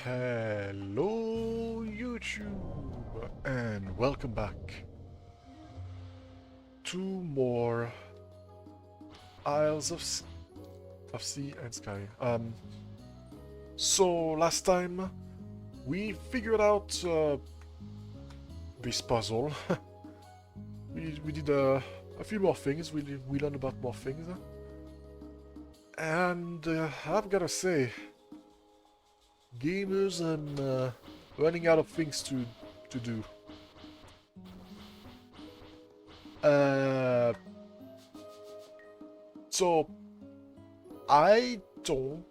Hello YouTube and welcome back to more Isles of Sea and Sky. So last time we figured out this puzzle. we did a few more things. We learned about more things, and I've gotta say, gamers, I'm running out of things to do. So I don't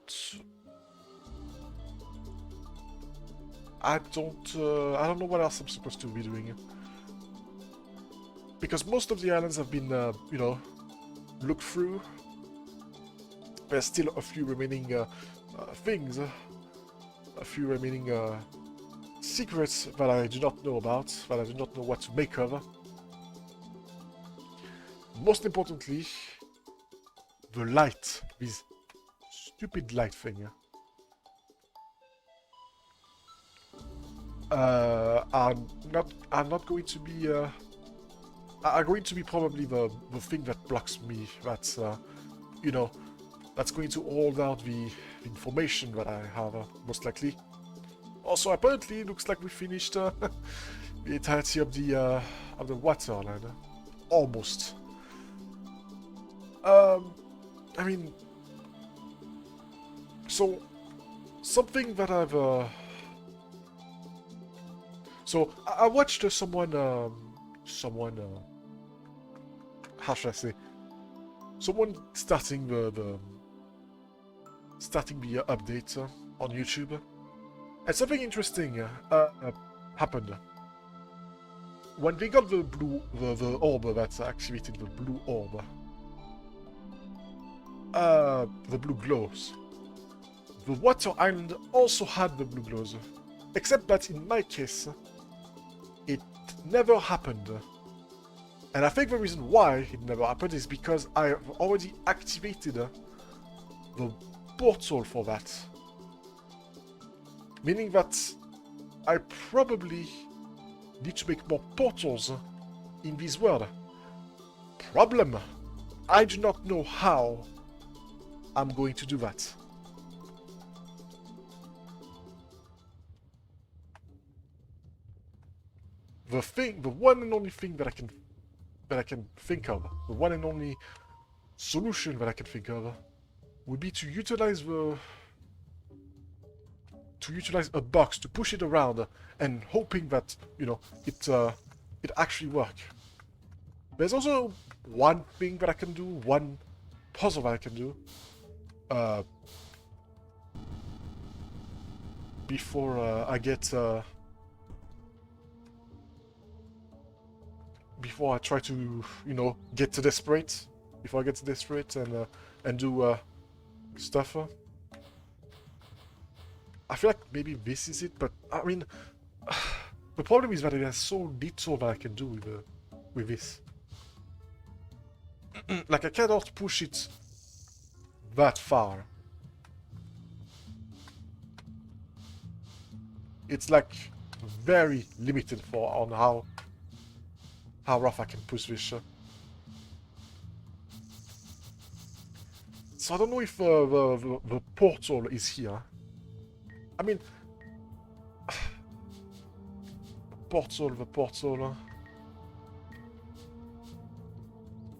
know what else I'm supposed to be doing, because most of the islands have been looked through. There's still a few remaining things, a few remaining secrets that I do not know about, that I do not know what to make of. Most importantly, the light, this stupid light thing, are not going to be are going to be probably the thing that blocks me. That's that's going to hold out the information that I have, most likely. Also, apparently, it looks like we finished the entirety of the waterline, almost. I mean, so something that I've so I watched someone how should I say, someone starting the update on YouTube, and something interesting happened. When they got the orb that activated the blue orb, the blue glows, the water island also had the blue glows, except that in my case, it never happened. And I think the reason why it never happened is because I have already activated the portal for that. Meaning that I probably need to make more portals in this world. Problem, I do not know how I'm going to do that. The one and only thing that I can think of, the one and only solution that I can think of, would be to utilize a box, to push it around, and hoping that it actually works. There's also one thing that I can do, one puzzle that I can do, before I get before I try to get to desperate, before I get to desperate and do stuff. I feel like maybe this is it, but I mean, the problem is that there's so little that I can do with this. Like, I cannot push it that far. It's like very limited on how rough I can push this. So I don't know if the portal is here. I mean, the portal.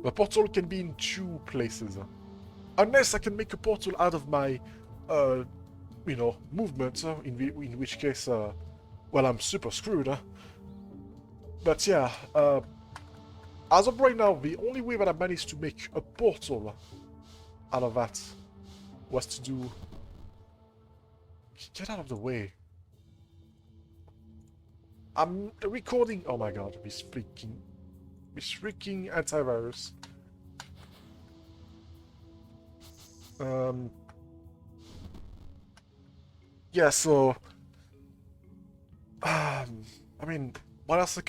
The portal can be in two places. Unless I can make a portal out of my, movement, in which case, well, I'm super screwed. But yeah, as of right now, the only way that I managed to make a portal out of that was to do... Get out of the way. I'm recording... Oh my god, this freaking antivirus. Yeah, so... I mean, what else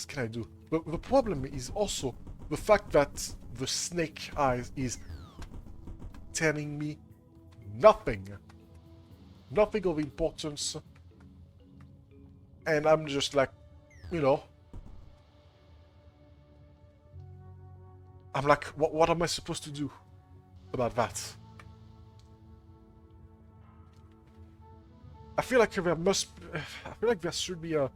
can I do? The problem is also the fact that the snake eyes is telling me nothing. nothing of importance. And I'm just like, you know, I'm like, what am I supposed to do about that? I feel like there should be a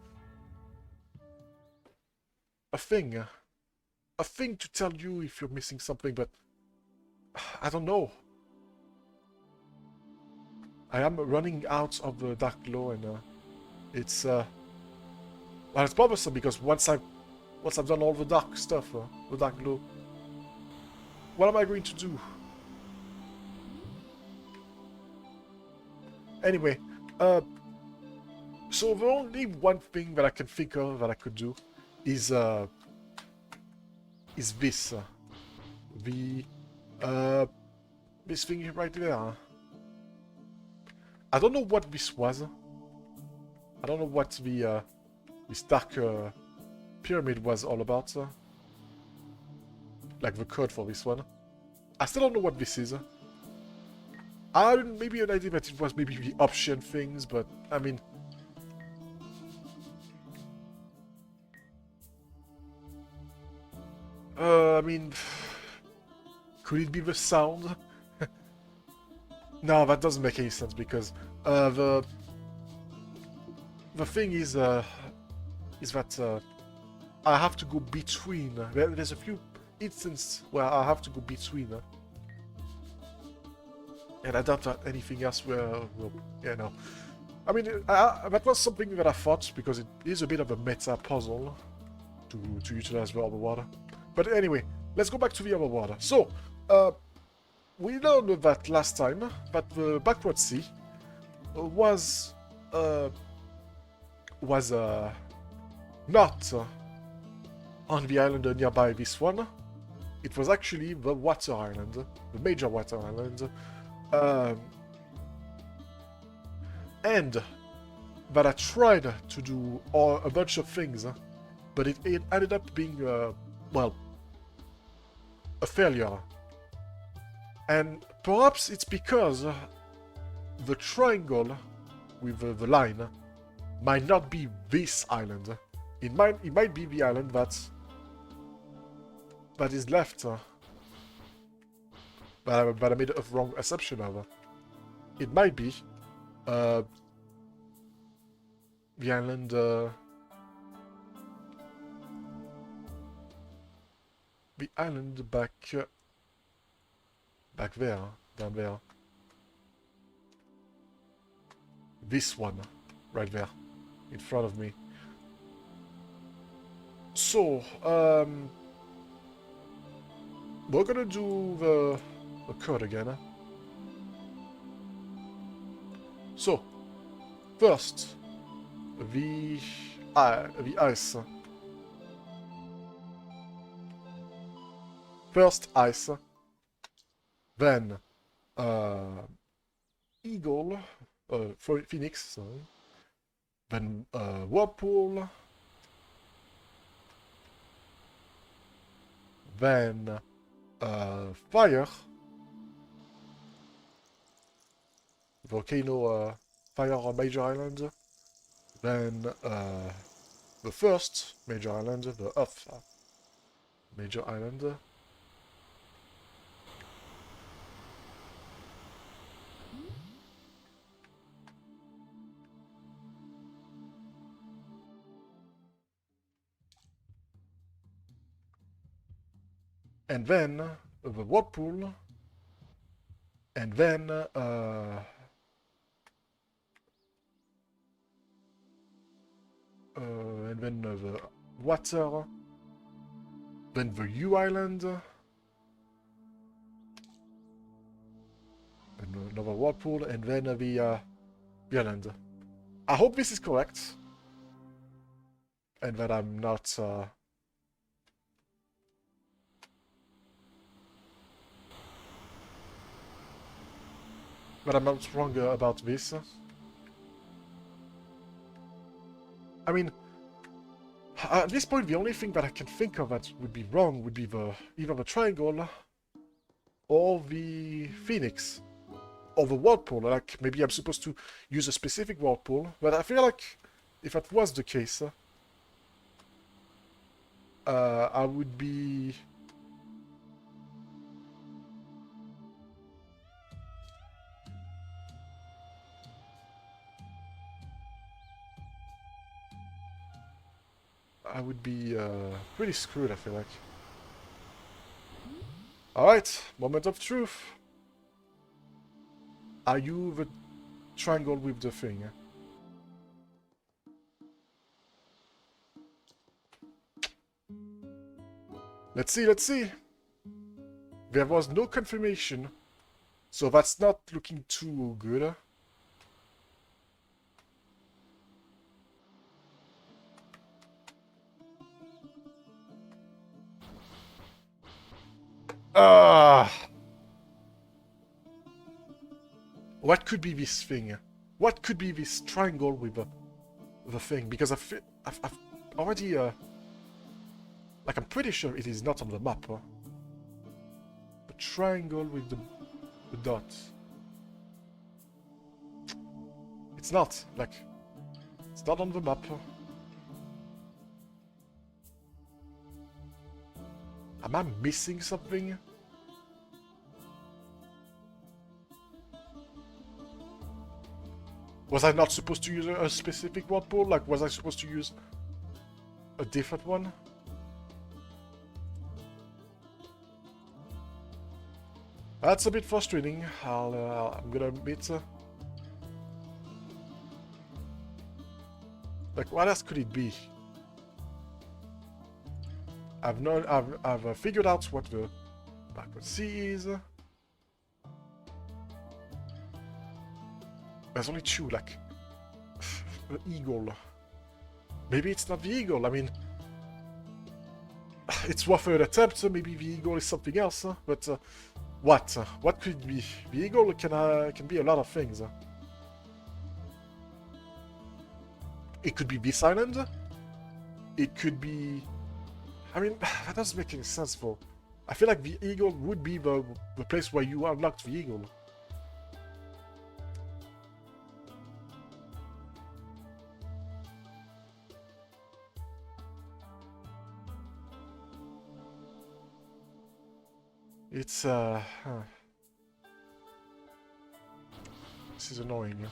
thing. A thing to tell you if you're missing something, but I don't know. I am running out of the dark glow, and it's well, it's bothersome because once I've done all the dark stuff, the dark glow, what am I going to do? Anyway, so the only one thing that I can think of that I could do is this, this thing right there. I don't know what this was. I don't know what the this dark pyramid was all about. Like the code for this one. I still don't know what this is. I had maybe an idea that it was maybe the option things, but I mean, could it be the sound? No, that doesn't make any sense because the thing is that I have to go between. There's a few instances where I have to go between, and I doubt that anything else will, you know. I mean, that was something that I thought because it is a bit of a meta puzzle to utilize the other water. But anyway, let's go back to the other water. So, we learned that last time that the backward sea was not on the island nearby this one. It was actually the water island, the major water island, and that I tried to do a bunch of things, but it ended up being well, a failure. And perhaps it's because the triangle with the line might not be this island. It might be the island that is left. But I made a wrong assumption of. It might be the island. The island back there, down there. This one, right there, in front of me. So, we're gonna do the code again. So, first, the ice. First ice, then eagle, phoenix, sorry, then whirlpool, then fire, volcano, fire on major island, then the first major island, the earth major island. And then the whirlpool, and then the water, then the U island, and another whirlpool, and then the island. I hope this is correct, and that I'm not. But I'm not wrong about this. I mean, at this point, the only thing that I can think of that would be wrong would be either the triangle or the phoenix. of a whirlpool. Like, maybe I'm supposed to use a specific whirlpool, but I feel like if that was the case, I would be... pretty screwed, I feel like. Alright, moment of truth. Are you the triangle with the thing? Let's see, let's see. There was no confirmation, so that's not looking too good. What could be this thing? What could be this triangle with the thing? Because I've already... like, I'm pretty sure it is not on the map. The triangle with the dot. It's not. Like, it's not on the map. Am I missing something? Was I not supposed to use a specific whirlpool? Like, was I supposed to use a different one? That's a bit frustrating. I'm gonna admit. Like, what else could it be? I've figured out what the backward C is. There's only two, like... the eagle. Maybe it's not the eagle, I mean... it's worth an attempt, maybe the eagle is something else, but... what? What could it be? The eagle can be a lot of things. It could be this island. It could be... I mean, that doesn't make any sense for... I feel like the eagle would be the place where you unlocked the eagle. It's, This is annoying.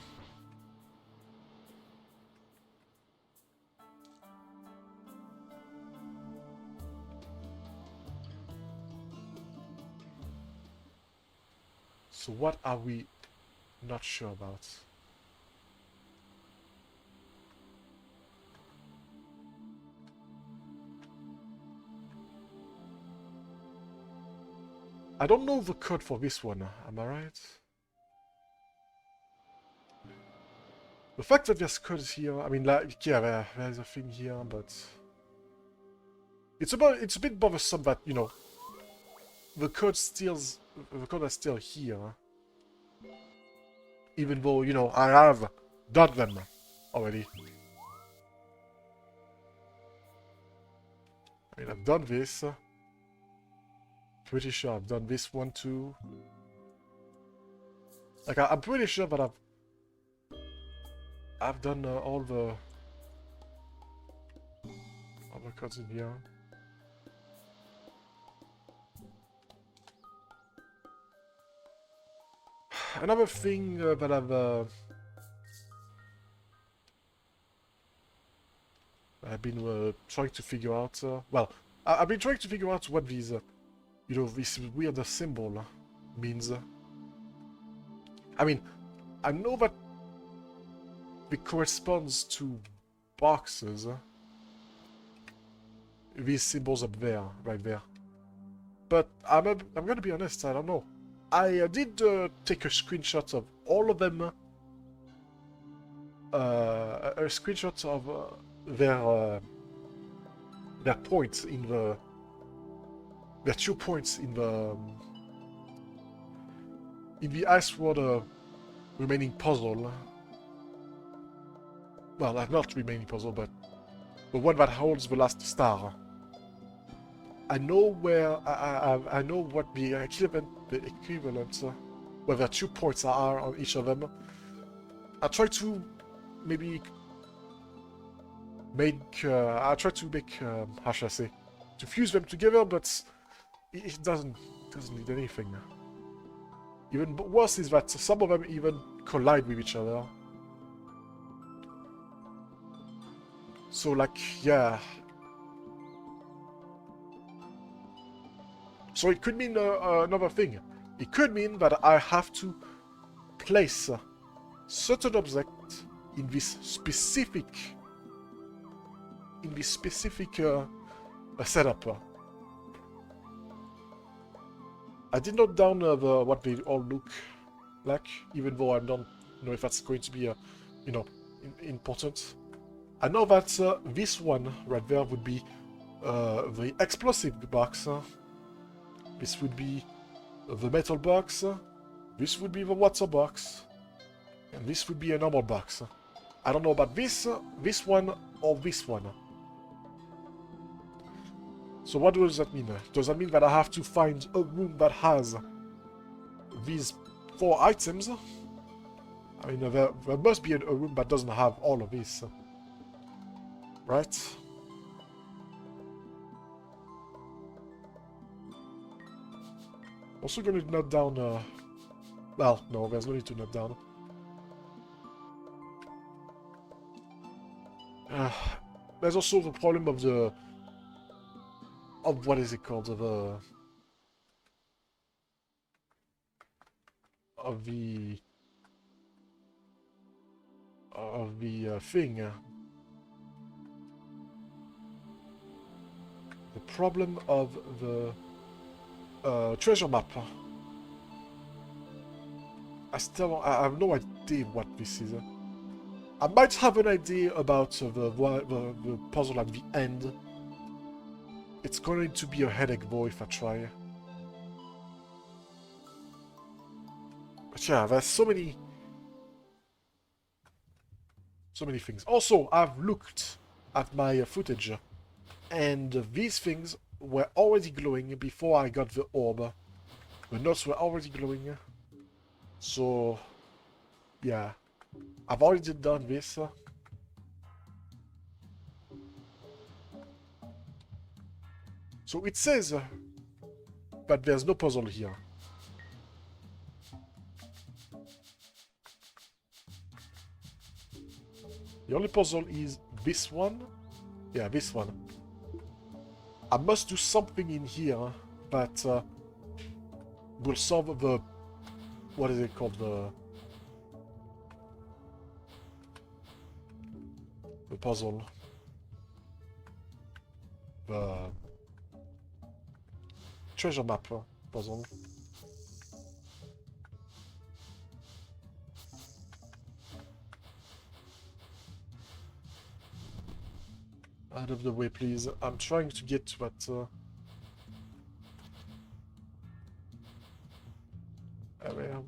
So what are we not sure about? I don't know the code for this one, am I right? The fact that there's codes here, I mean, like, yeah, there's a thing here, but... It's a bit bothersome that, you know, the code are still here. Even though, you know, I have done them already. I mean, I've done this. Pretty sure I've done this one too. Like, I'm pretty sure that I've done all the codes in here. Another thing that I've been trying to figure out. Well, I've been trying to figure out what these, you know, this weird symbol means. I mean, I know that it corresponds to boxes. These symbols up there, right there. But I'm gonna be honest, I don't know. I did take a screenshot of all of them. A screenshot of their points in the... Their 2 points in the Ice Water remaining puzzle. Well, not remaining puzzle, but the one that holds the last star. I know where I know what the equivalent where the 2 points are on each of them. I try to maybe I try to make, how should I say, to fuse them together, but it doesn't need anything. Even worse is that some of them even collide with each other. So, like, yeah. So it could mean another thing. It could mean that I have to place certain objects in this specific setup. I did note down what they all look like, even though I don't know if that's going to be, you know, important. I know that this one right there would be the explosive box. This would be the metal box. This would be the water box. And this would be a normal box. I don't know about this one, or this one. So what does that mean? Does that mean that I have to find a room that has these 4 items? I mean, there must be a room that doesn't have all of this. Right? Also gonna note down, well, no, there's no need to note down. There's also the problem of what is it called, of the thing. The problem of the treasure map. I have no idea what this is. I might have an idea about the puzzle at the end. It's going to be a headache though if I try. But yeah, there's so many things. Also, I've looked at my footage, and these things were already glowing before I got the orb. The notes were already glowing. So, yeah. I've already done this. So it says that there's no puzzle here. The only puzzle is this one. Yeah, this one. I must do something in here that will solve the... What is it called? The puzzle. The treasure map puzzle. Out of the way, please. I'm trying to get to that... area.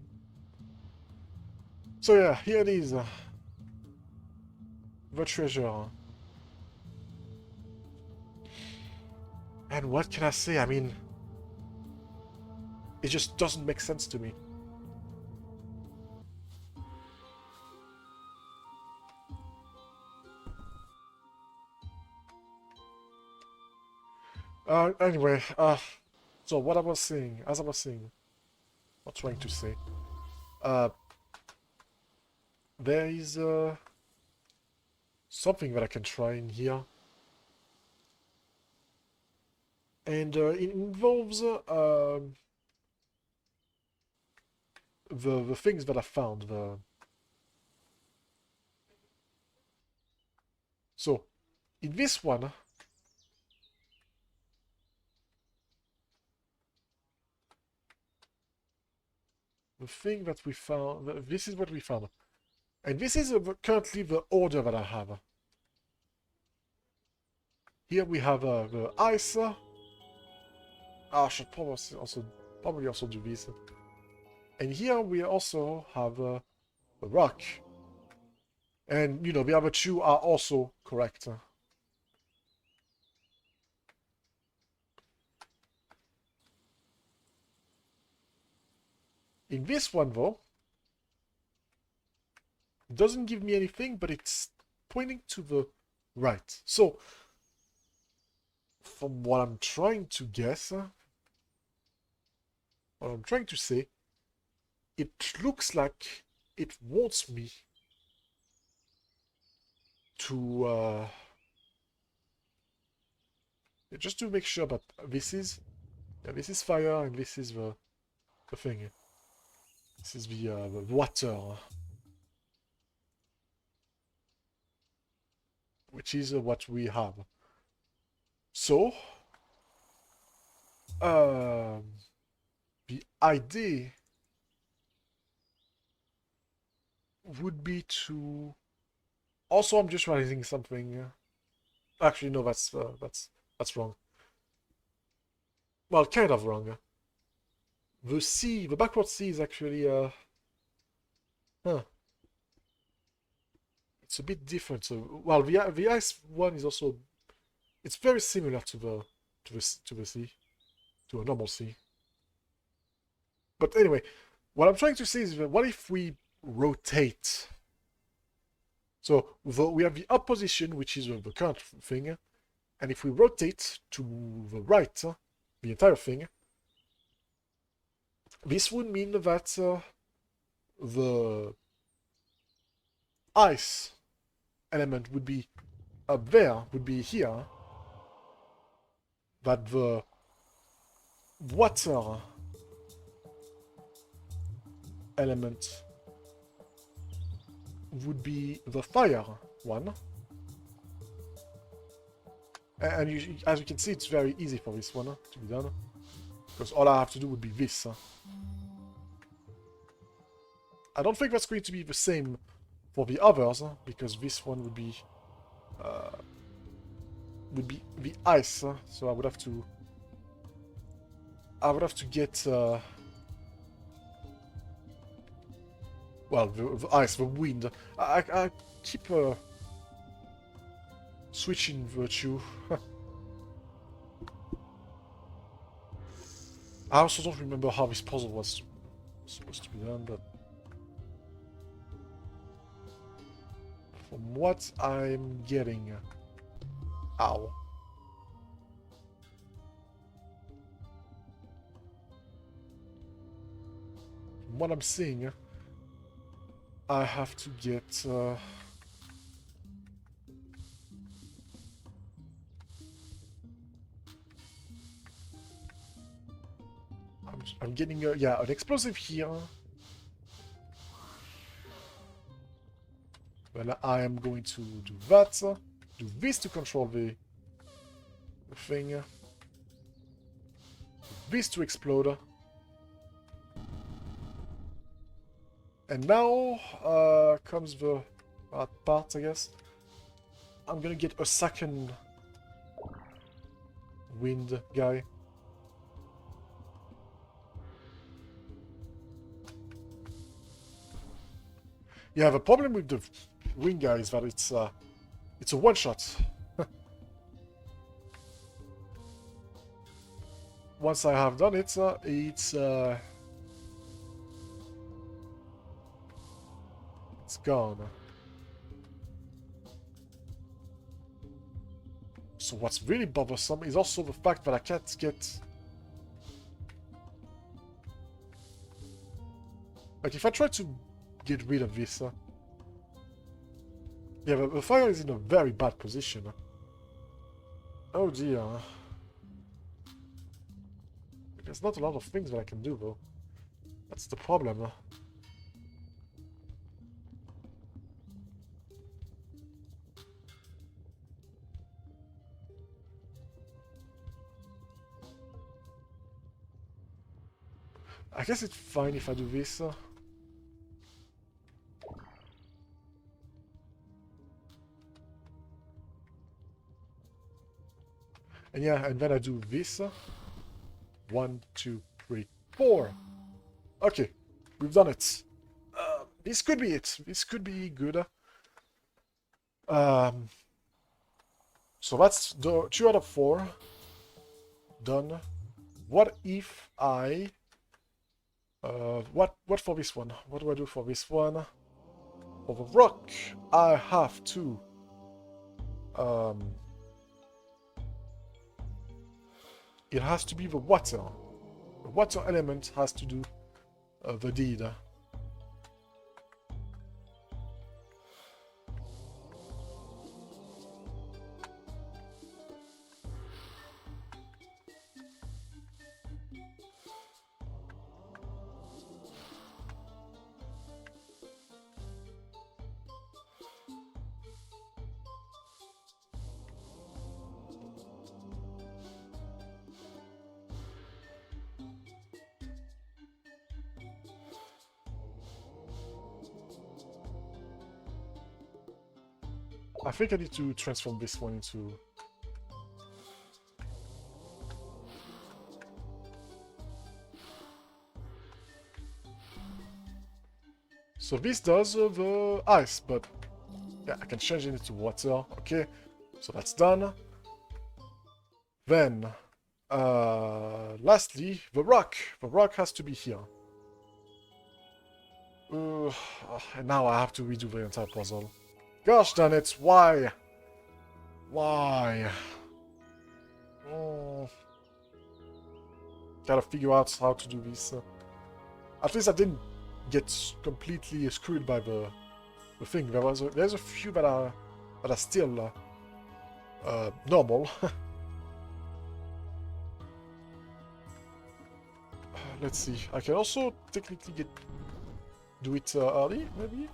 So yeah, here it is. The treasure. And what can I say? I mean... It just doesn't make sense to me. Anyway, so what I was saying, as I was saying, or trying to say, there is, something that I can try in here. And, it involves, the things that I found, So, in this one, the thing that we found, this is what we found. And this is currently the order that I have. Here we have the ice. I should probably also do this. And here we also have the rock. And, you know, the other two are also correct. In this one, though, it doesn't give me anything, but it's pointing to the right. So, from what I'm trying to guess, what I'm trying to say, it looks like it wants me to, just to make sure that this is fire and this is the thing. This is the water, which is what we have. So, the idea would be to... Also, I'm just realizing something. Actually, no, that's wrong. Well, kind of wrong. The C, the backward C is actually, it's a bit different. So, well, the ice one is also, it's very similar to the C, to a normal C. But anyway, what I'm trying to say is that what if we rotate? So we have the opposition, which is the current thing, and if we rotate to the right, the entire thing, this would mean that the ice element would be up there, would be here, that the water element would be the fire one. And as you can see, it's very easy for this one to be done. Because all I have to do would be this. I don't think that's going to be the same for the others, because this one would be the ice. So I would have to get well, the ice, the wind. I keep switching virtue. I also don't remember how this puzzle was supposed to be done, but from what I'm getting... Ow. From what I'm seeing, I have to get... I'm getting yeah, an explosive here. Well, I am going to do that. Do this to control the thing. Do this to explode. And now comes the hard part, I guess. I'm gonna get a second wind guy. Yeah, the problem with the wind guy is that it's a one-shot. Once I have done it, it's gone. So what's really bothersome is also the fact that I can't get... Like, if I try to get rid of this... Yeah, the fire is in a very bad position. Oh dear. There's not a lot of things that I can do, though. That's the problem. I guess it's fine if I do this. And yeah, and then I do this. 1, 2, 3, 4. Okay, we've done it. This could be it. This could be good. So that's the 2 out of 4 done. What if I What for this one? What do I do for this one? For the rock, I have to it has to be the water. The water element has to do the deed. I think I need to transform this one into... So this does the ice, but yeah, I can change it into water. Okay, so that's done. Then, lastly, the rock. The rock has to be here. And now I have to redo the entire puzzle. Gosh darn it, why? Why? Oh. Gotta figure out how to do this. At least I didn't get completely screwed by the thing. There's a few that are still normal. Let's see. I can also technically do it early, maybe.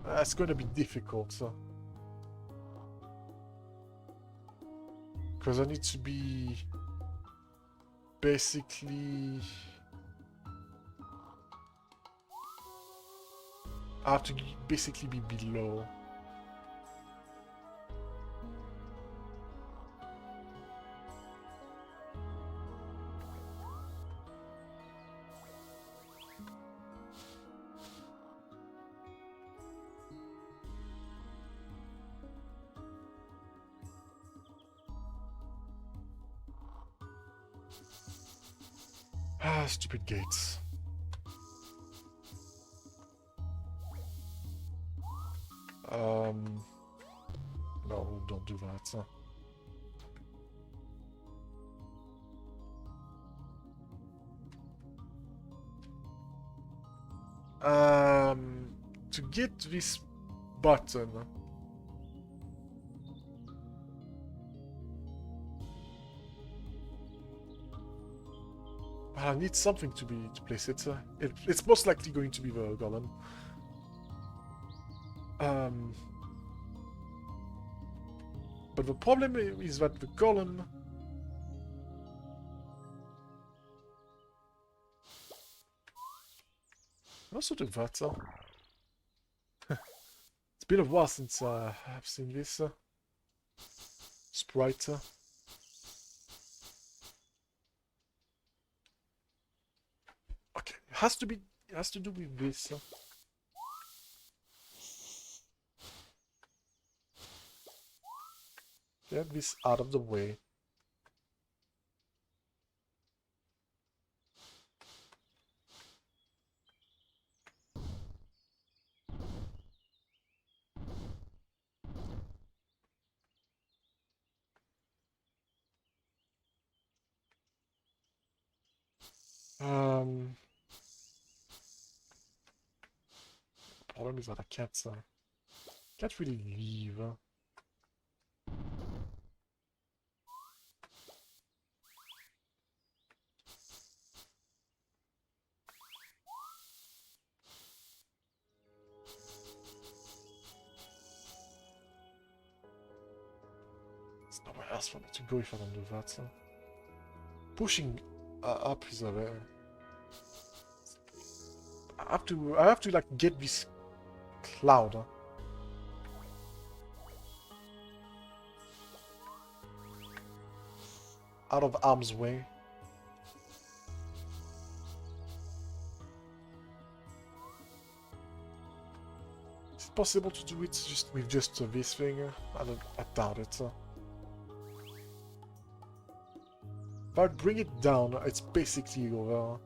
It's going to be difficult. Because I need to be basically... I have to basically be below. Ah, stupid gates. No, don't do that. To get this button, I need something to place it. It's most likely going to be the golem. But the problem is that the golem... I also do that. It's been a while since I've seen this sprite. Okay, it has to do with this. Get this out of the way. Problem is that I can't really leave. There's nowhere else for me to go if I don't do that. Pushing up is a very... I have to like get this cloud. Out of harm's way. Is it possible to do it just with this thing? I doubt it. If I bring it down, it's basically over.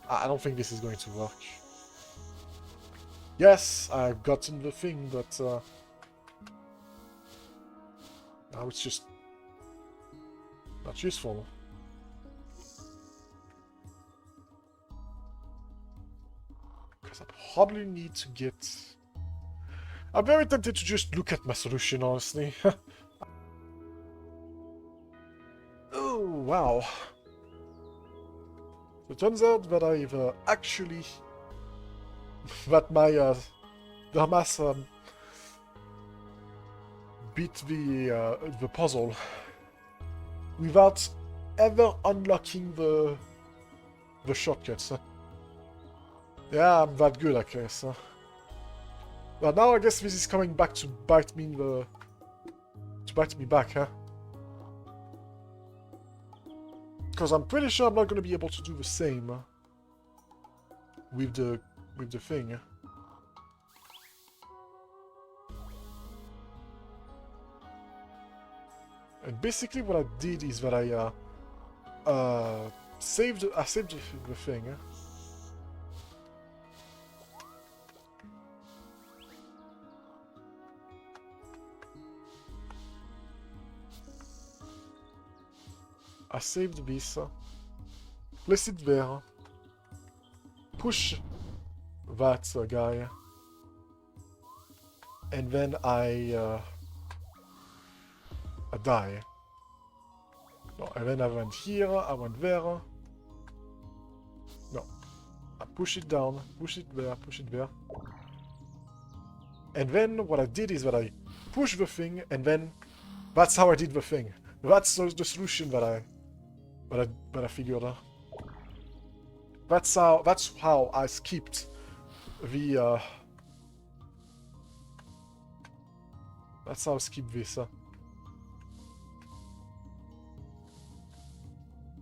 I don't think this is going to work. Yes, I've gotten the thing, but now it's just not useful. Because I probably need to get... I'm very tempted to just look at my solution, honestly. Oh, wow. It turns out that I've actually... that my Damas beat the puzzle without ever unlocking the shortcuts. Yeah, I'm that good, I guess. But now I guess this is coming back to bite me in the... to bite me back, huh? Because I'm pretty sure I'm not going to be able to do the same with the thing. And basically what I did is that I saved the thing. I saved this, place it there, push that guy, and then I die. No, and then I went here, I went there. No, I push it down, push it there, push it there. And then what I did is that I pushed the thing, and then that's how I did the thing. That's the solution that I figured out. That's how I skipped the that's how I skipped this.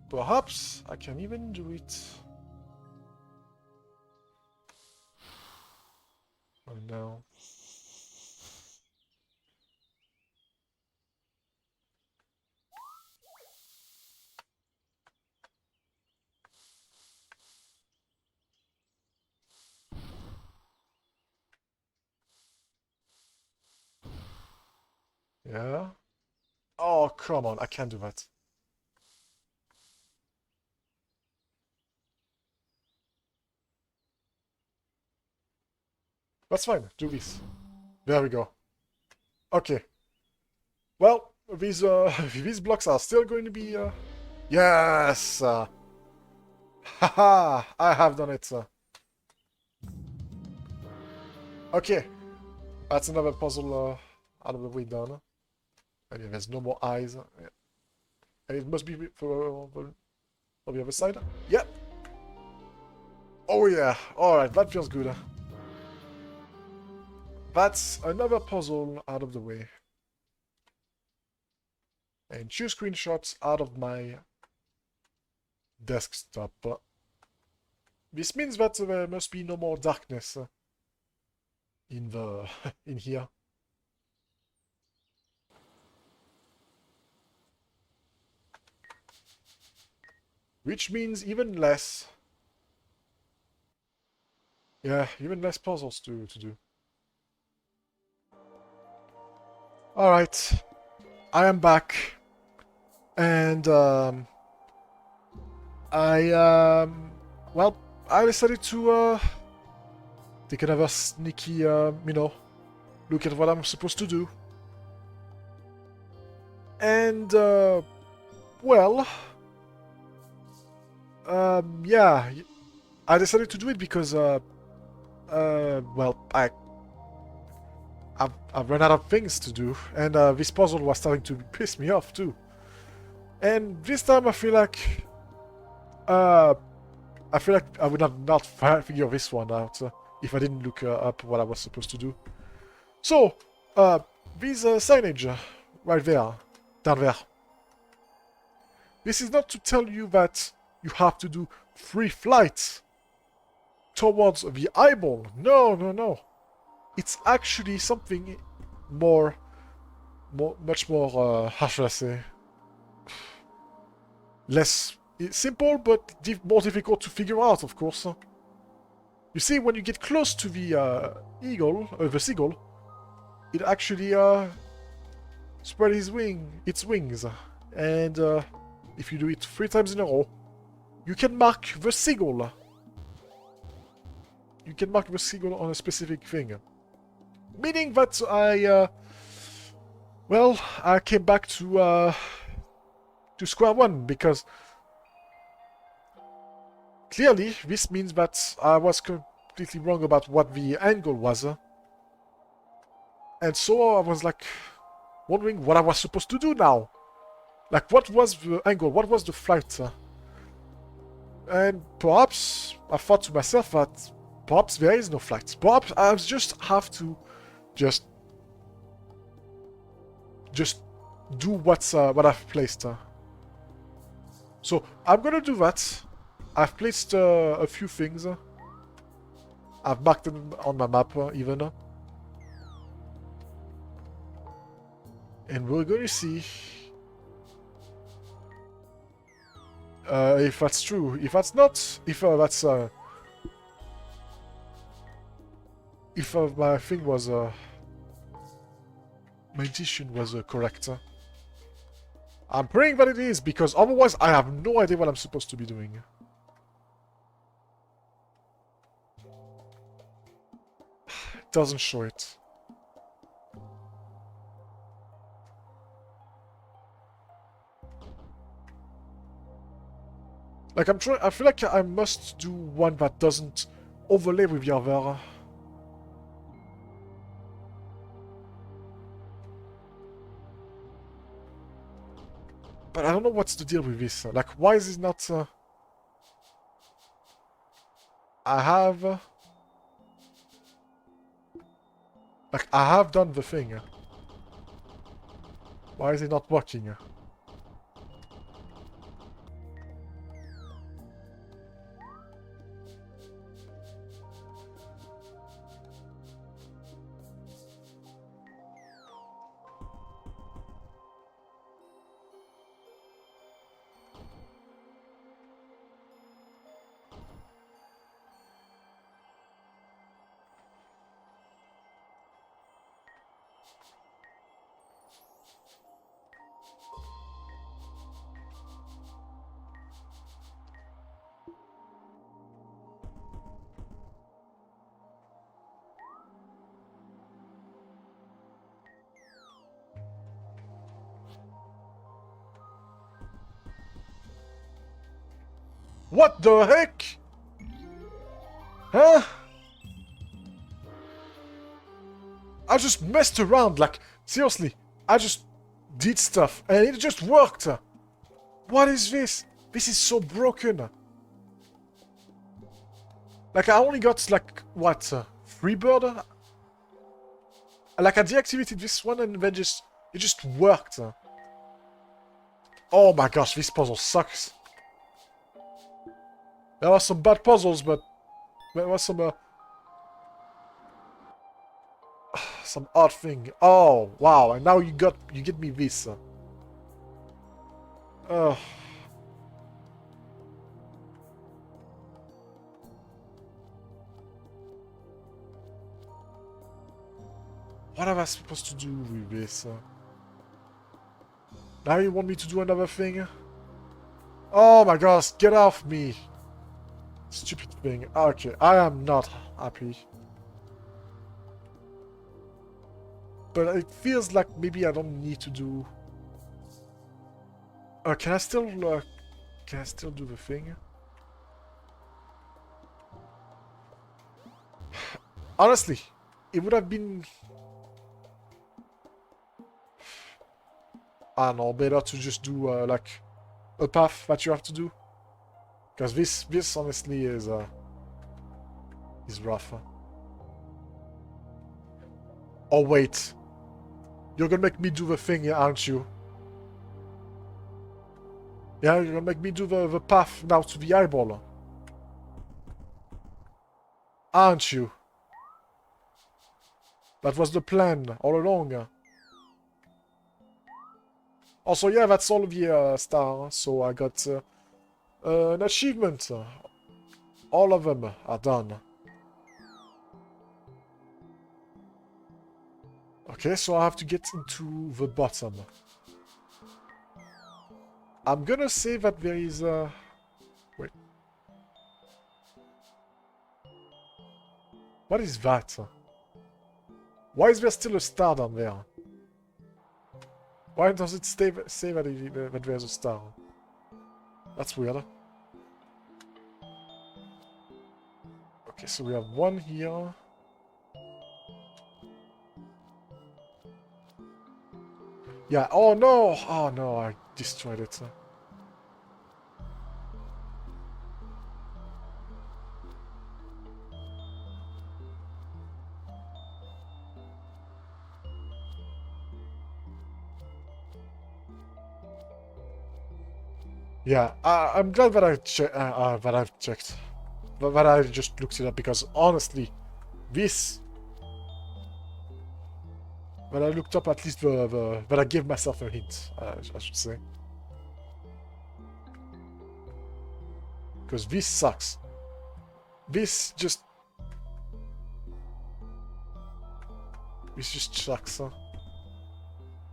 Perhaps I can even do it right now. Yeah? Oh, come on, I can't do that. That's fine, do this. There we go. Okay. Well, these these blocks are still going to be yes! Haha! I have done it. Okay. That's another puzzle out of the way done. And yeah, there's no more eyes. Yeah. And it must be for the other side. Yep. Oh yeah. Alright, that feels good. That's another puzzle out of the way. And 2 screenshots out of my desktop. This means that there must be no more darkness in the in here. Which means even less. Yeah, even less puzzles to do. Alright. I am back. And well, I decided to take another sneaky, look at what I'm supposed to do. And well, yeah, I decided to do it because well, I've run out of things to do, and this puzzle was starting to piss me off too. And this time I feel like I would have not figure this one out if I didn't look up what I was supposed to do. So, this signage right there, down there. This is not to tell you that you have to do 3 flights towards the eyeball. No, no, no. It's actually something much more, how should I say? Less simple, but more difficult to figure out, of course. You see, when you get close to the the seagull, it actually spread its wings, and if you do it 3 times in a row, you can mark the seagull. You can mark the seagull on a specific thing, meaning that I came back to square one, because clearly this means that I was completely wrong about what the angle was. And so I was like wondering what I was supposed to do now. Like, what was the angle? What was the flight? And perhaps I thought to myself that perhaps there is no flight. Perhaps I just have to just do what I've placed. So I'm gonna do that. I've placed a few things. I've marked them on my map even. And we're going to see if that's true. If that's not, if my thing was my intuition was correct. I'm praying that it is, because otherwise I have no idea what I'm supposed to be doing. It doesn't show it. Like, I feel like I must do one that doesn't overlay with the other. But I don't know what's the deal with this. Like, why is it not... I have... Like, I have done the thing. Why is it not working? What the heck? Huh? I just messed around, like, seriously. I just did stuff, and it just worked. What is this? This is so broken. Like, I only got, like, what, 3 bird? Like, I deactivated this one, and then it just worked. Oh my gosh, this puzzle sucks. There were some bad puzzles, but there was some odd thing. Oh wow! And now you get me this. What am I supposed to do with this? Now you want me to do another thing? Oh my gosh! Get off me! Stupid thing. Okay, I am not happy. But it feels like maybe I don't need to do... can I still do the thing? Honestly, it would have been... I don't know, better to just do, like, a path that you have to do. Because this honestly is rough. Oh wait, you're gonna make me do the thing, aren't you? Yeah, you're gonna make me do the path now to the eyeball. Aren't you? That was the plan all along. Also, yeah, that's all the star. So I got an achievement. All of them are done. Okay, so I have to get into the bottom. I'm gonna say that there is a... Wait. What is that? Why is there still a star down there? Why does it say that there's a star? That's weird. Okay, so we have one here. Yeah, oh no! Oh no, I destroyed it. Yeah, I'm glad that I've checked. That I just looked it up, because honestly, this... When I looked up at least that I gave myself a hint, I should say. Because this sucks. This just sucks, huh?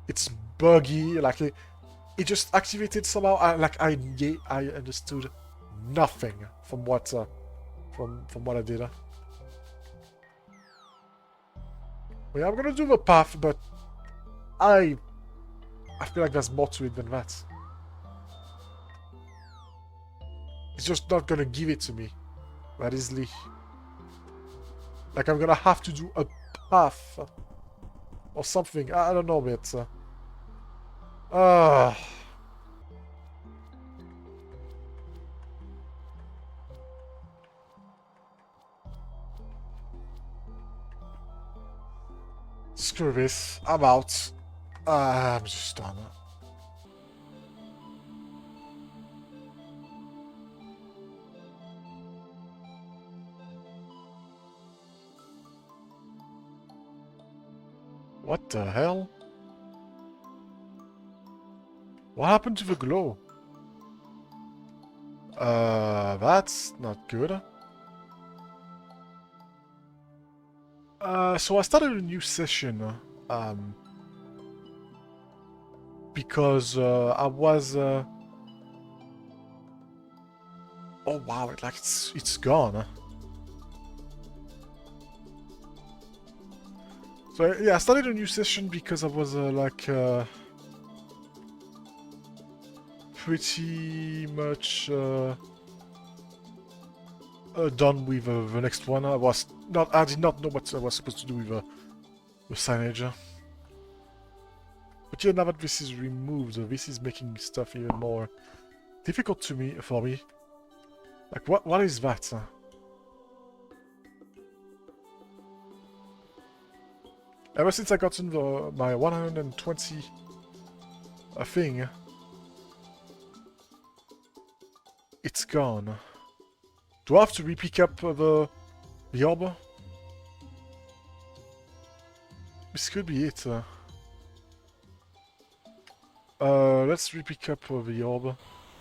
It's buggy, like it just activated somehow. I understood nothing from what from what I did. Well, yeah, I'm gonna do the path, but I feel like there's more to it than that. It's just not gonna give it to me that easily. Like, I'm gonna have to do a path or something. I don't know, but screw this. I'm out. I'm just done. What the hell? What happened to the glow? That's not good. So I started a new session, because I was oh wow, it's gone. So yeah, I started a new session because I was pretty much done with the next one. I did not know what I was supposed to do with signage. But yeah, now that this is removed, this is making stuff even more difficult for me. Like, what is that? Ever since I got into my 120 thing, it's gone. Do I have to repick up the orb? This could be it. Let's repick up the orb.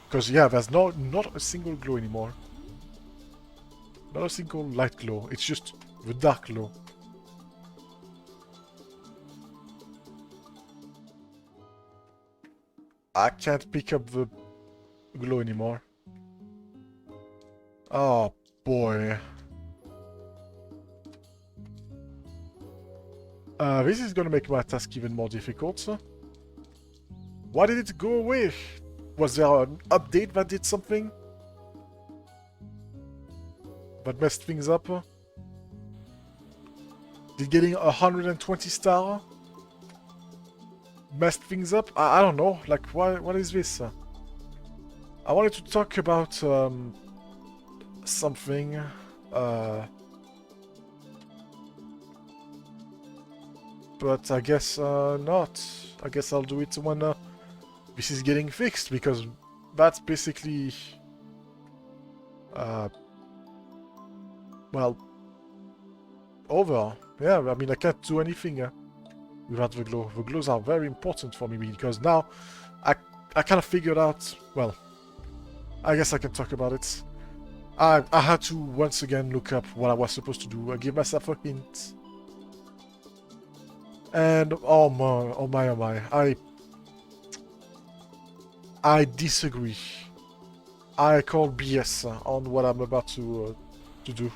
Because yeah, there's not a single glow anymore. Not a single light glow. It's just the dark glow. I can't pick up the glow anymore. Oh boy. This is gonna make my task even more difficult. Why did it go away? Was there an update that did something? That messed things up? Did getting 120 star messed things up? I don't know. Like, what is this? I wanted to talk about something. But I guess not. I guess I'll do it when this is getting fixed, because that's basically... well... over. Yeah, I mean, I can't do anything without the glow. The glows are very important for me because now I kind of figured out... well, I guess I can talk about it. I had to once again look up what I was supposed to do. I give myself a hint. And oh my, I disagree. I call BS on what I'm about to do.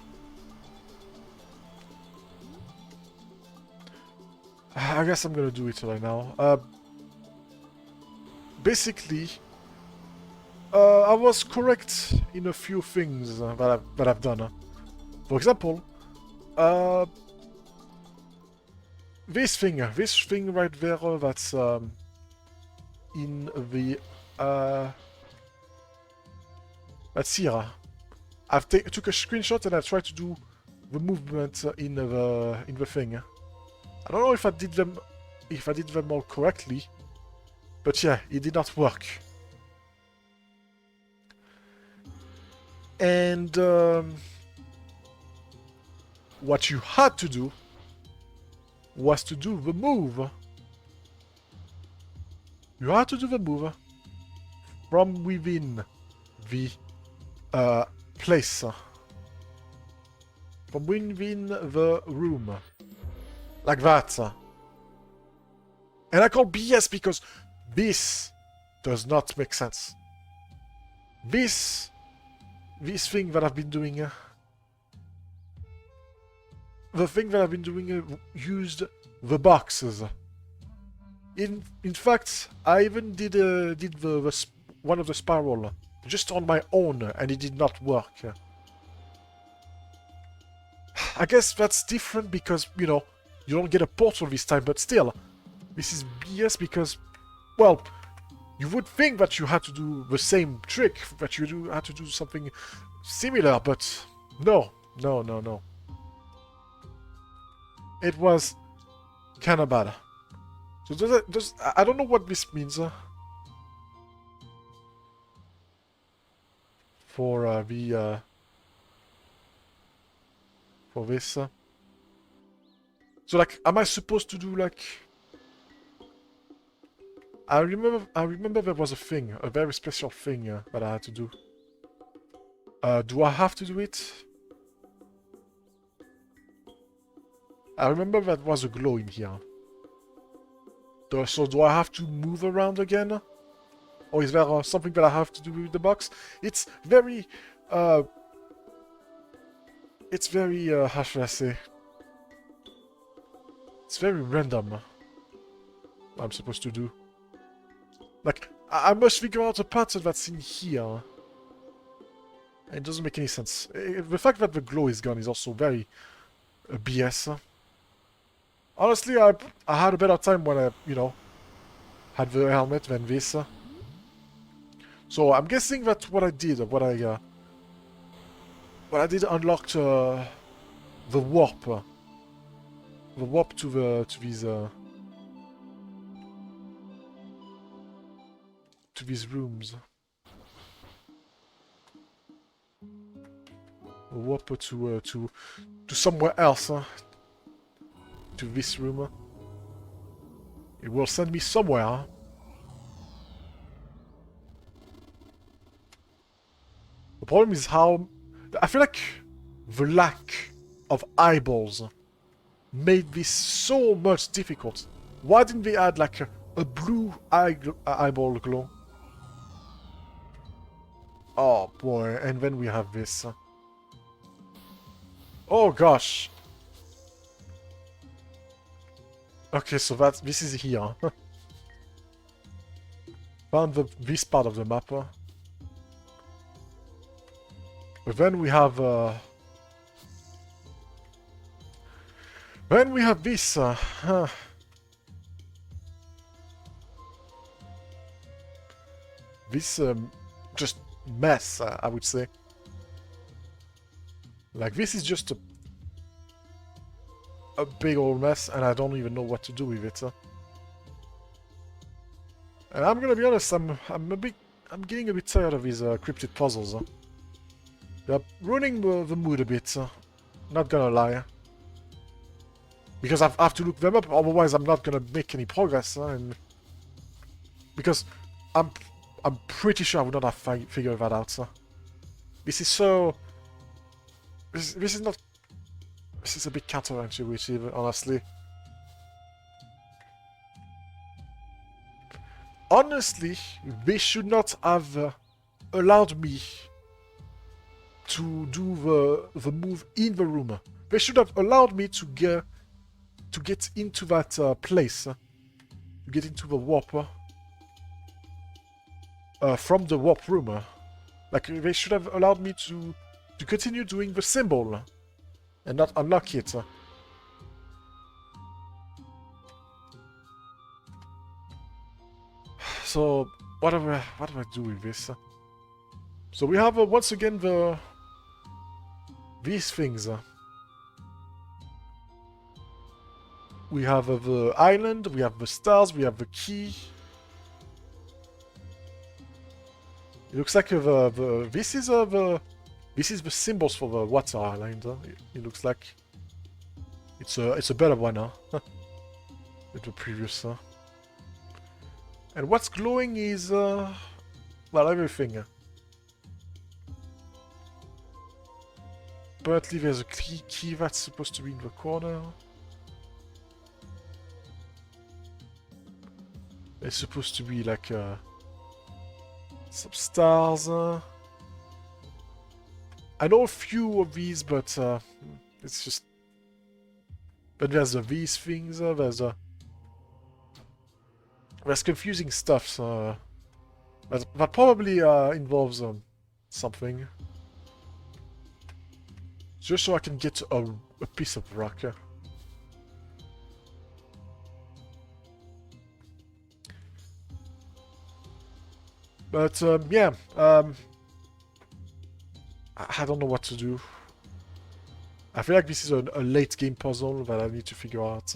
I guess I'm gonna do it right now. Basically, I was correct in a few things that I've done. For example, this thing right there that's in the that's here. I've took a screenshot and I tried to do the movement in the thing. I don't know if I did them all correctly, but yeah, it did not work. And what you had to do was to do the move. You had to do the move from within the place. From within the room. Like that. And I call BS because this does not make sense. This thing that I've been doing... the thing that I've been doing used the boxes. In fact, I even did one of the spiral just on my own, and it did not work. I guess that's different because, you know, you don't get a portal this time, but still, this is BS because, well, you would think that you had to do the same trick, that you had to do something similar, but no. It was kinda bad. So I don't know what this means for this. So like, am I supposed to do like? I remember there was a thing, a very special thing that I had to do. Do I have to do it? I remember that was a glow in here. So do I have to move around again? Or is there something that I have to do with the box? It's very... how should I say? It's very random. What I'm supposed to do. Like, I must figure out a pattern that's in here. It doesn't make any sense. The fact that the glow is gone is also very BS. Honestly, I had a better time when I, you know, had the helmet than this. So I'm guessing that what I did unlocked the warp. The warp to these rooms. A warp to somewhere else. To this room. It will send me somewhere. The problem is how... I feel like the lack of eyeballs made this so much difficult. Why didn't they add like a blue eyeball glow? Oh boy, and then we have this. Oh gosh. Okay, so this is here. Found this part of the map. But then we have this. This just mess, I would say. Like this is just a big old mess, and I don't even know what to do with it. And I'm gonna be honest, I'm a bit I'm getting a bit tired of these cryptid puzzles. They're ruining the mood a bit. Not gonna lie. Because I have to look them up, otherwise I'm not gonna make any progress. And because I'm pretty sure I would not have figured that out. This is so. This is not. This is a bit counterintuitive, honestly. Honestly, they should not have allowed me to do the move in the room. They should have allowed me to get into that place, to get into the warp from the warp room. Like they should have allowed me to continue doing the symbol and not unlock it. So what do I do with this? So we have once again these things. We have the island, we have the stars, we have the key. It looks like this is the symbols for the water island. It looks like it's a better one, than the previous. And what's glowing is well, everything. Apparently there's a key that's supposed to be in the corner. There's supposed to be like some stars. I know a few of these, but it's just. But there's these things. There's confusing stuff. So that probably involves something. Just so I can get a piece of rock. But yeah, I don't know what to do. I feel like this is a late game puzzle that I need to figure out.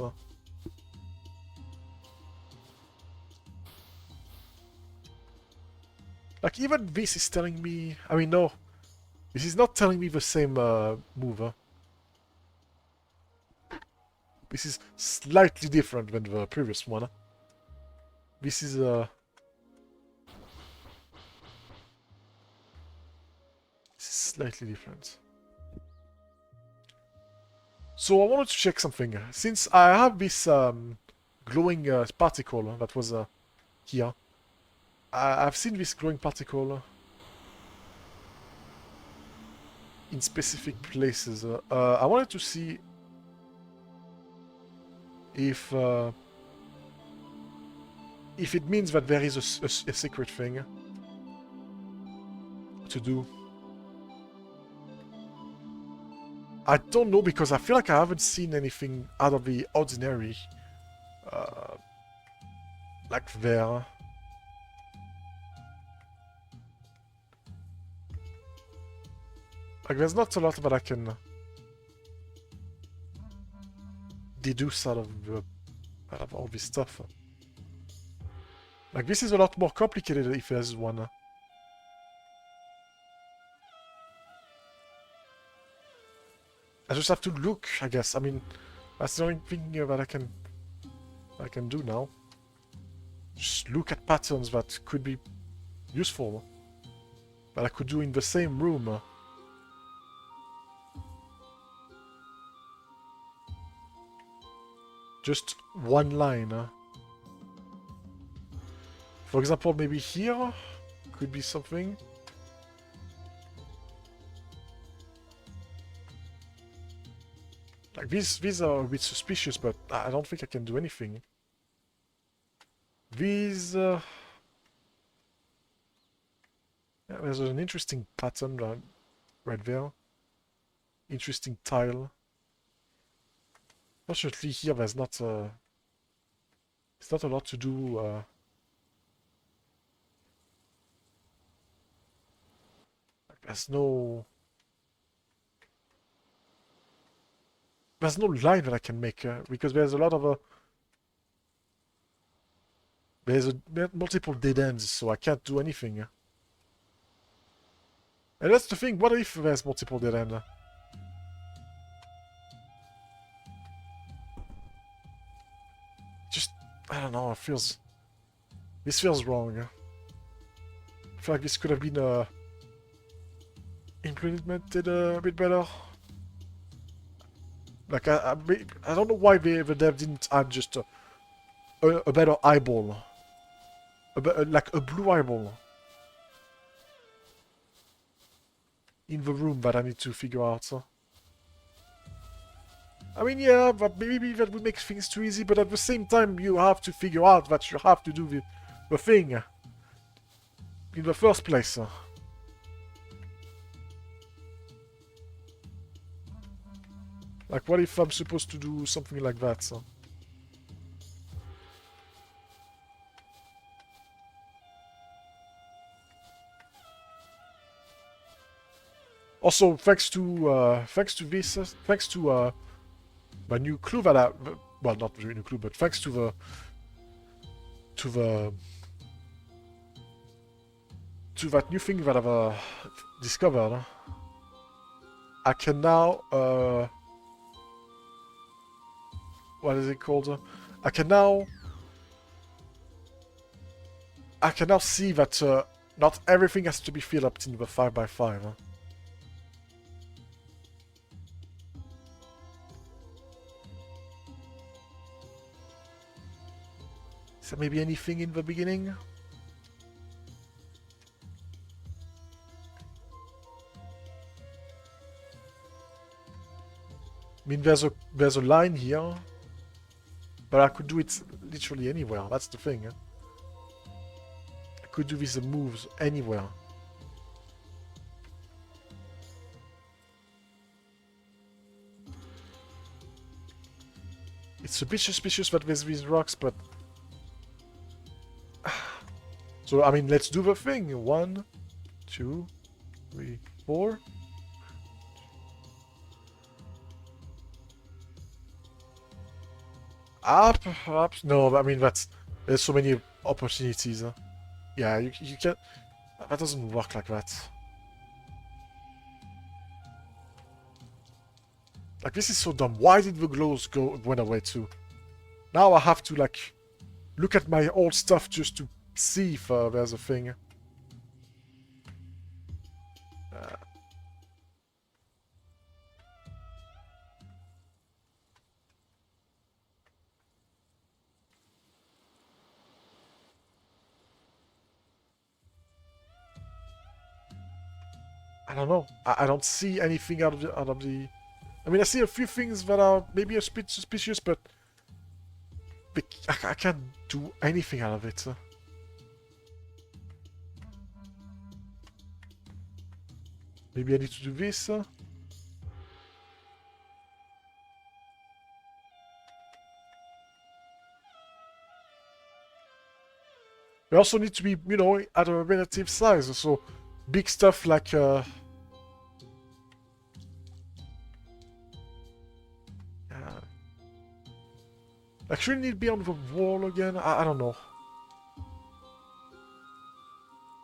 Like even this is telling me, I mean no, this is not telling me the same move. This is slightly different than the previous one. This is slightly different. So I wanted to check something. Since I have this glowing particle that was here, I've seen this glowing particle in specific places. I wanted to see if it means that there is a secret thing to do. I don't know, because I feel like I haven't seen anything out of the ordinary like there. Like there's not a lot that I can deduce out of all this stuff. Like this is a lot more complicated if there's one. I just have to look, I guess. I mean, that's the only thing that I can do now. Just look at patterns that could be useful. That I could do in the same room. Just one line. For example, maybe here could be something. Like these are a bit suspicious, but I don't think I can do anything. These yeah, there's an interesting pattern right there. Interesting tile. Fortunately here there's not it's not a lot to do like there's no line that I can make because there's a lot of there's multiple dead ends, so I can't do anything. And that's the thing, what if there's multiple dead end? Just, I don't know, it feels... This feels wrong. I feel like this could have been implemented a bit better. Like, I don't know why the dev didn't add just a better eyeball. Like a blue eyeball. In the room that I need to figure out. I mean, yeah, but maybe that would make things too easy, but at the same time, you have to figure out that you have to do the thing in the first place. Like, what if I'm supposed to do something like that? Also, thanks to this, thanks to my new clue that I, well, not the new clue, but thanks to that new thing that I've discovered, I can now what is it called? I can now see that not everything has to be filled up in the 5x5. Is there maybe anything in the beginning? I mean, there's a line here, but I could do it literally anywhere. That's the thing. I could do these moves anywhere. It's a bit suspicious that there's these rocks, but... So, I mean, let's do the thing. 1, 2, 3, 4. Up. No, I mean, there's so many opportunities. Yeah, you can't... That doesn't work like that. Like, this is so dumb. Why did the glows went away too? Now I have to, like, look at my old stuff just to see if there's a thing. I don't know. I don't see anything out of the... I mean, I see a few things that are maybe a bit suspicious, but I can't do anything out of it. Maybe I need to do this. They also need to be, you know, at a relative size, so big stuff like like, shouldn't it be on the wall again? I don't know.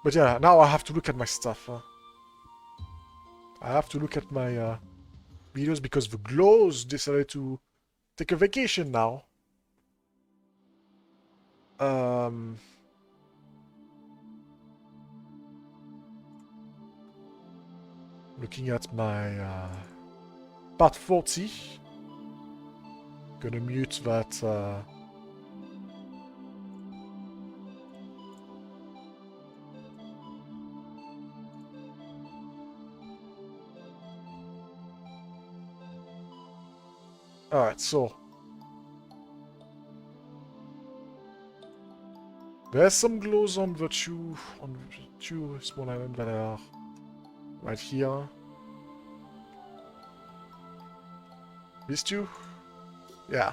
But yeah, now I have to look at my stuff. I have to look at my videos because the glows decided to take a vacation now. Looking at my part 40. Gonna mute that. Alright, so there's some glows on the two small islands that are right here. These two? Yeah.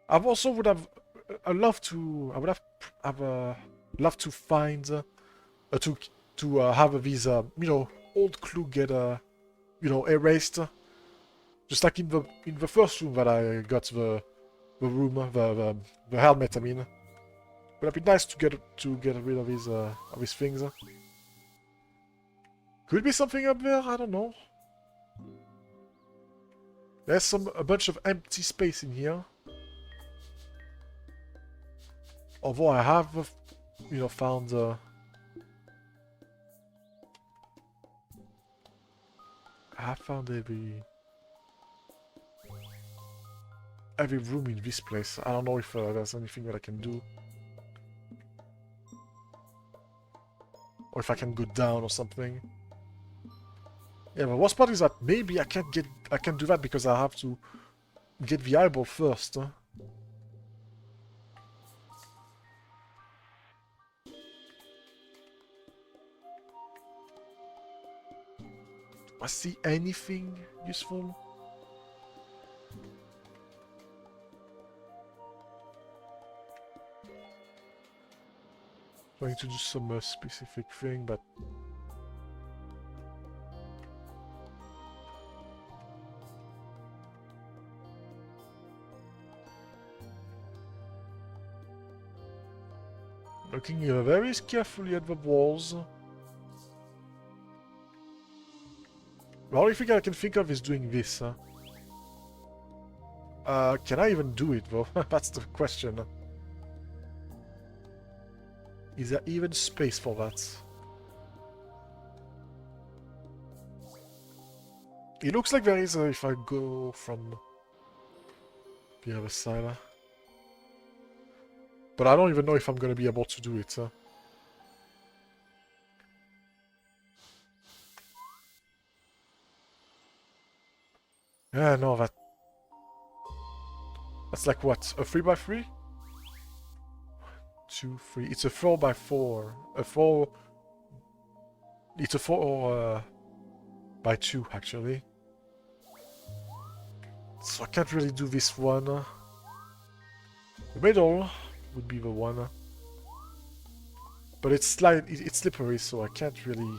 I also would have loved to. I would have loved to find to have these you know, old clue get you know, erased, just like in the first room that I got the the room, the helmet. I mean, would it be nice to get rid of his things? Could be something up there. I don't know. There's a bunch of empty space in here. Although I have, found. I have found every room in this place. I don't know if there's anything that I can do. Or if I can go down or something. Yeah, the worst part is that maybe I can't do that because I have to get the eyeball first. I see anything useful? Trying to do some specific thing, but looking very carefully at the walls. The only thing I can think of is doing this. Can I even do it though? That's the question. Is there even space for that? It looks like there is if I go from the other side. But I don't even know if I'm gonna be able to do it. Yeah, no, that's like what? A 3x3? 2, 3. It's a 4x4. It's a 4 by 2 actually. So I can't really do this one. The middle would be the one. But it's slippery, so I can't really.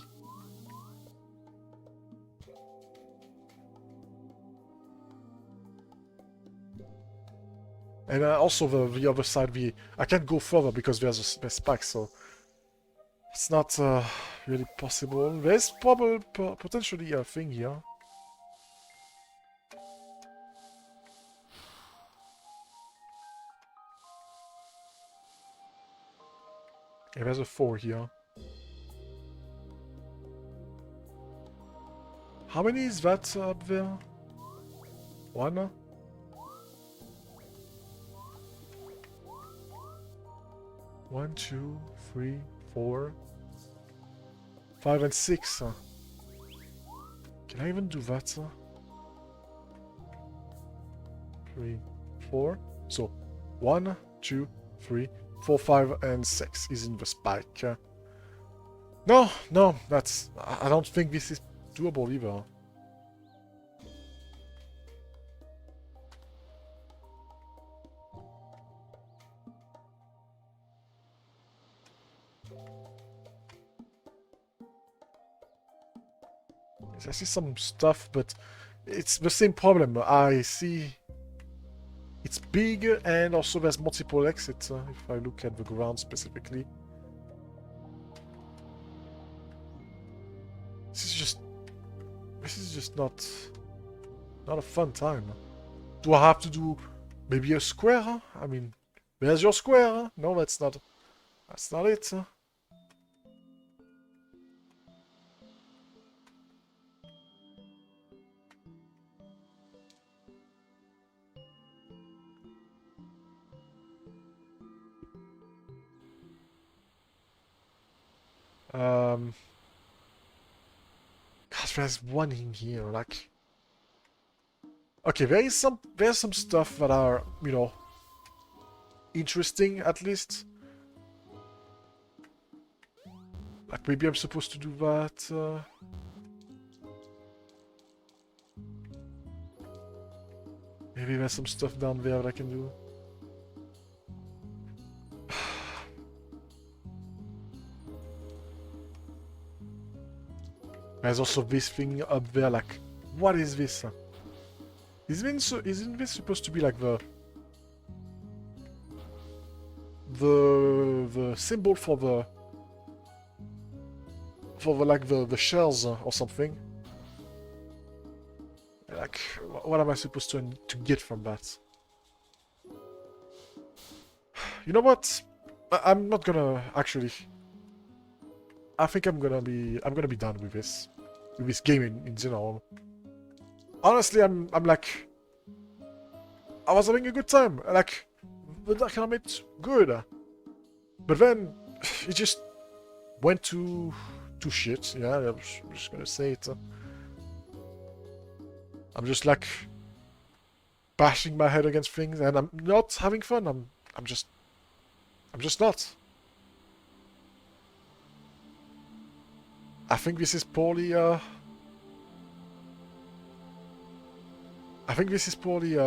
And also the other side, I can't go further because there's a spike, so it's not really possible. There's probably potentially a thing here. Yeah, there's a 4 here. How many is that up there? 1? One, 2, 3, 4, 5, and 6. Can I even do that? 3, 4. So 1, 2, 3, 4, 5, and 6 is in the spike. No, I don't think this is doable either. I see some stuff, but it's the same problem. I see it's big, and also there's multiple exits if I look at the ground specifically. This is just not a fun time. Do I have to do maybe a square? Huh? I mean, there's your square. Huh? No, that's not it. Huh? God, there's one in here, like. Okay, there's some stuff that are, interesting at least. Like maybe I'm supposed to do that. Maybe there's some stuff down there that I can do. There's also this thing up there, like, what is this? Isn't this supposed to be like the the symbol for the like the shells or something. Like, what am I supposed to get from that? You know what? I'm not gonna actually. I think I'm gonna be done with this game in general. Honestly, I'm like, I was having a good time. Like, the Dark Helmet, good, but then it just went to shit. Yeah, I'm just gonna say it. I'm just like bashing my head against things, and I'm not having fun. I'm just not. I think this is poorly. I think this is poorly.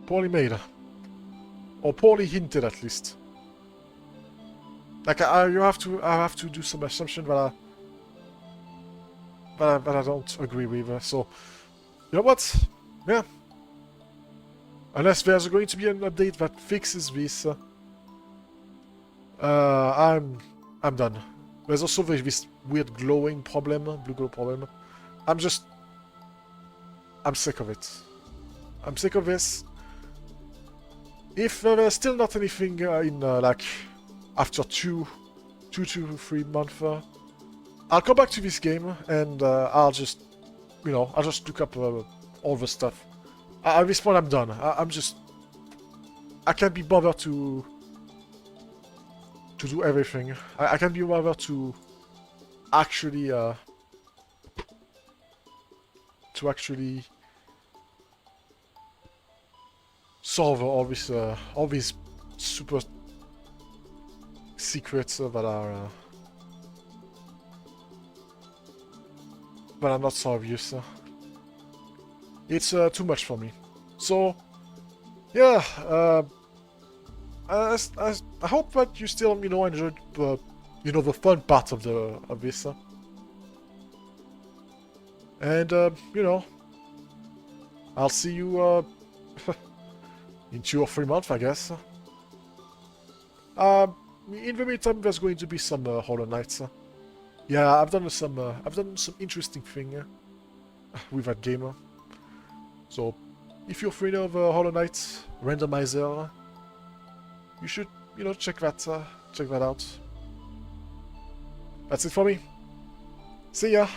Poorly made, or poorly hinted at least. Like I have to do some assumption that I don't agree with. So you know what? Yeah. Unless there's going to be an update that fixes this, I'm done. There's also this weird glowing problem, blue glow problem. I'm sick of it. I'm sick of this. If there's still not anything in like after 3 months, I'll come back to this game and I'll just, I'll just look up all the stuff. At this point, I'm done. I can't be bothered to do everything. I can't be bothered to actually solve all these super secrets that are not so obvious. It's too much for me. So yeah, I hope that you still enjoyed the fun part of this. And I'll see you in 2 or 3 months, I guess. In the meantime, there's going to be some Hollow Knights. Yeah, I've done some interesting thing with that game. So, if you're afraid of Hollow Knight randomizer, you should check that out. That's it for me. See ya.